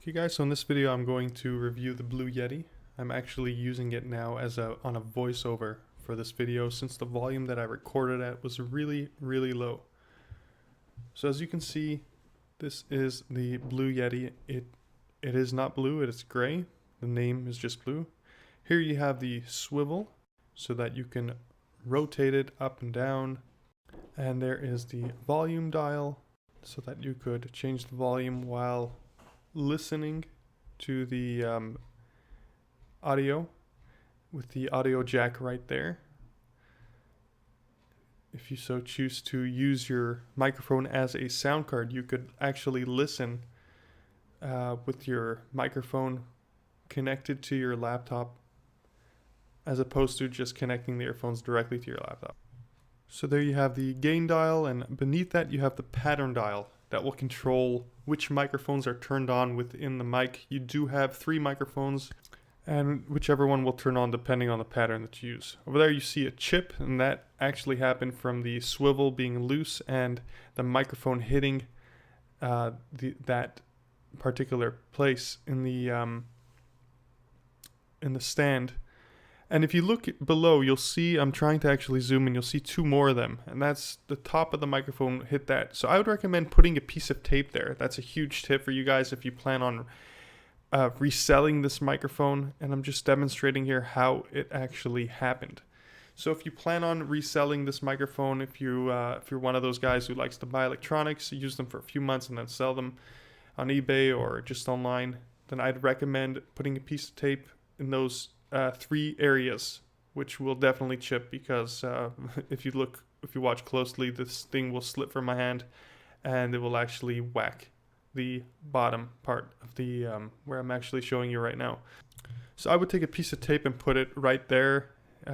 Okay guys, so in this video I'm going to review the Blue Yeti. I'm actually using it now on a voiceover for this video since the volume that I recorded at was really low. So as you can see, this is the Blue Yeti. It is not blue, it is gray. The name is just blue. Here you have the swivel so that you can rotate it up and down. And there is the volume dial so that you could change the volume while listening to the audio with the audio jack right there. If you so choose to use your microphone as a sound card, you could actually listen with your microphone connected to your laptop as opposed to just connecting the earphones directly to your laptop. So there you have the gain dial, and beneath that you have the pattern dial that will control which microphones are turned on within the mic. You do have 3 microphones, and whichever one will turn on depending on the pattern that you use. Over there you see a chip, and that actually happened from the swivel being loose and the microphone hitting that particular place in the stand. And if you look below, you'll see, I'm trying to actually zoom in, you'll see 2 more of them. And that's the top of the microphone hit that. So I would recommend putting a piece of tape there. That's a huge tip for you guys if you plan on reselling this microphone. And I'm just demonstrating here how it actually happened. So if you plan on reselling this microphone, if you're one of those guys who likes to buy electronics, use them for a few months and then sell them on eBay or just online, then I'd recommend putting a piece of tape in those 3 areas, which will definitely chip because if you watch closely, this thing will slip from my hand and it will actually whack the bottom part of the where I'm actually showing you right now. So I would take a piece of tape and put it right there,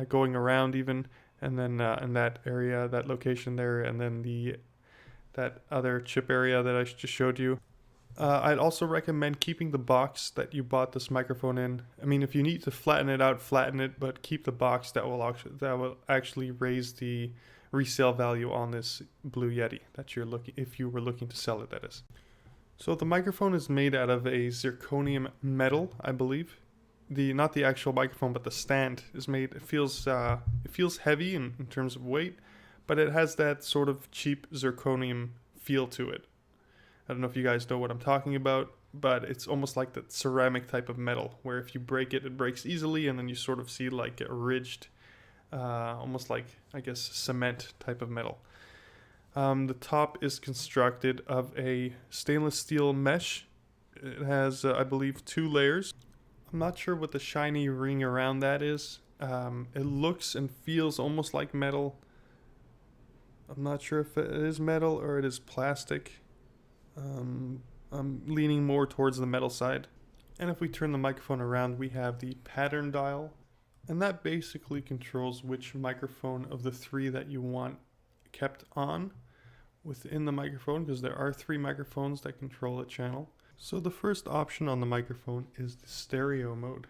going around even, and then in that area, that location there, and then that other chip area that I just showed you. I'd also recommend keeping the box that you bought this microphone in. I mean, if you need to flatten it out, flatten it, but keep the box. That will actually raise the resale value on this Blue Yeti that if you were looking to sell it, that is. So the microphone is made out of a zirconium metal, I believe. Not the actual microphone, but the stand is made. It feels heavy in terms of weight, but it has that sort of cheap zirconium feel to it. I don't know if you guys know what I'm talking about, but it's almost like that ceramic type of metal where if you break it, it breaks easily, and then you sort of see like a ridged, almost like, I guess, cement type of metal. The top is constructed of a stainless steel mesh. It has, I believe, 2 layers. I'm not sure what the shiny ring around that is. It looks and feels almost like metal. I'm not sure if it is metal or it is plastic. I'm leaning more towards the metal side. And if we turn the microphone around, we have the pattern dial, and that basically controls which microphone of the 3 that you want kept on within the microphone, because there are 3 microphones that control a channel. So the first option on the microphone is the stereo mode,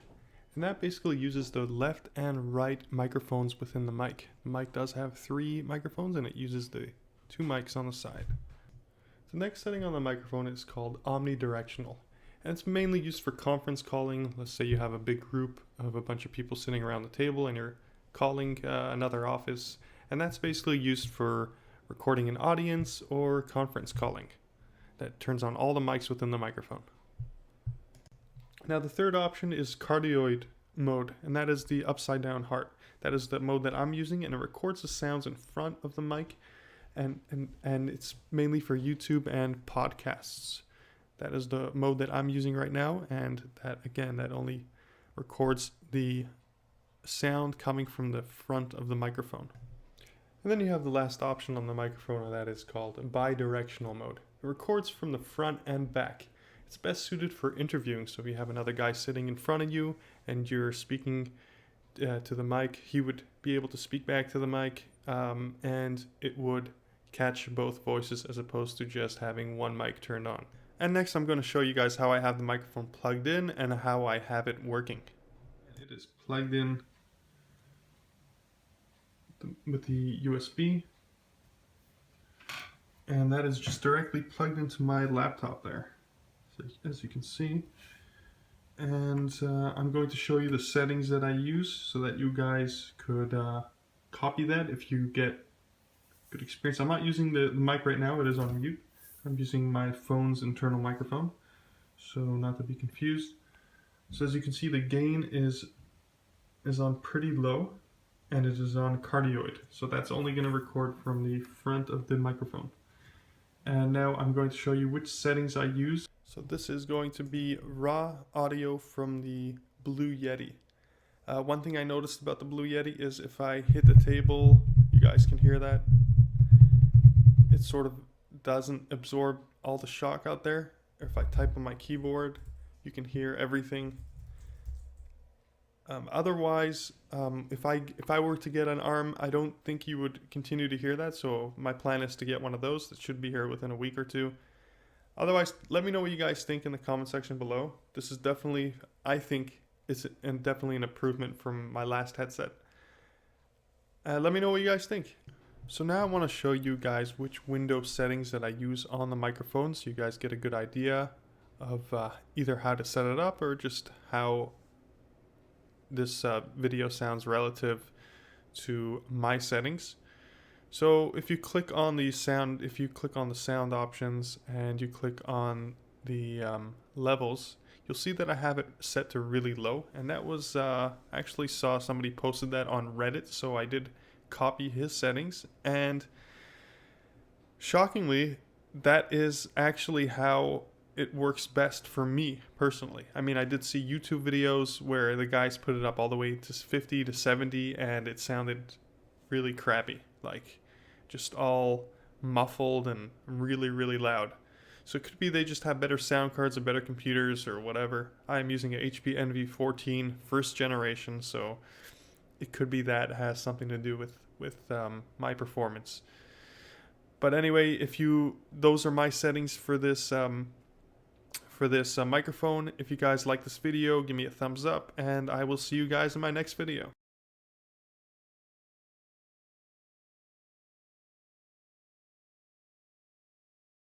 and that basically uses the left and right microphones within the mic. The mic does have 3 microphones, and it uses the 2 mics on the side. The next setting on the microphone is called omnidirectional, and it's mainly used for conference calling. Let's say you have a big group of a bunch of people sitting around the table and you're calling another office, and that's basically used for recording an audience or conference calling. That turns on all the mics within the microphone. Now the third option is cardioid mode, and that is the upside down heart. That is the mode that I'm using, and it records the sounds in front of the mic. And it's mainly for YouTube and podcasts. That is the mode that I'm using right now, and that only records the sound coming from the front of the microphone. And then you have the last option on the microphone, and that is called bidirectional mode. It records from the front and back. It's best suited for interviewing, so if you have another guy sitting in front of you and you're speaking to the mic, he would be able to speak back to the mic, and it would catch both voices as opposed to just having one mic turned on. And next I'm going to show you guys how I have the microphone plugged in and how I have it working. It is plugged in with the USB, and that is just directly plugged into my laptop there. as you can see. And I'm going to show you the settings that I use so that you guys could copy that if you get good experience. I'm not using the mic right now, it is on mute. I'm using my phone's internal microphone, so not to be confused. So as you can see, the gain is on pretty low, and it is on cardioid, so that's only going to record from the front of the microphone. And now I'm going to show you which settings I use. So this is going to be raw audio from the Blue Yeti. One thing I noticed about the Blue Yeti is if I hit the table, you guys can hear that. It sort of doesn't absorb all the shock out there. If I type on my keyboard, you can hear everything. Otherwise, if I were to get an ARM, I don't think you would continue to hear that. So my plan is to get one of those. That should be here within a week or two. Otherwise, let me know what you guys think in the comment section below. This is definitely, I think, definitely an improvement from my last headset. Let me know what you guys think. So now I want to show you guys which window settings that I use on the microphone, so you guys get a good idea of either how to set it up or just how this video sounds relative to my settings. So if you click on the sound, sound options and you click on the levels, you'll see that I have it set to really low, and that was actually saw somebody posted that on Reddit, so I did copy his settings, and shockingly that is actually how it works best for me personally. I mean, I did see YouTube videos where the guys put it up all the way to 50 to 70 and it sounded really crappy, like just all muffled and really, really loud. So it could be they just have better sound cards or better computers or whatever. I'm using a HP Envy 14 first generation, so it could be that has something to do with my performance. But anyway, those are my settings for this microphone. If you guys like this video, give me a thumbs up, and I will see you guys in my next video.